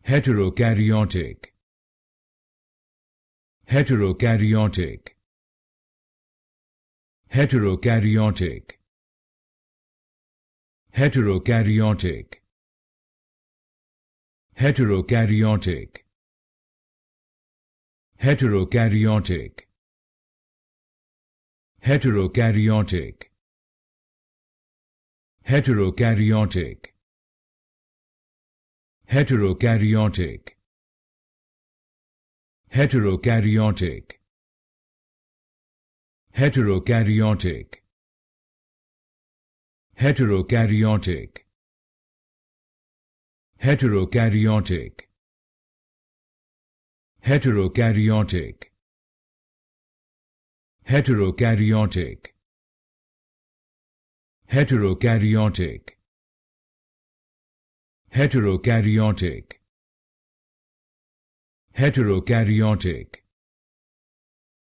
Heterokaryotic. Heterokaryotic. Heterokaryotic. Heterokaryotic. Heterokaryotic. Heterokaryotic. Heterokaryotic. Heterokaryotic. Heterokaryotic. Heterokaryotic. Heterokaryotic. Heterokaryotic. Heterokaryotic. Heterokaryotic. Heterokaryotic. Heterokaryotic. Heterokaryotic. Heterokaryotic.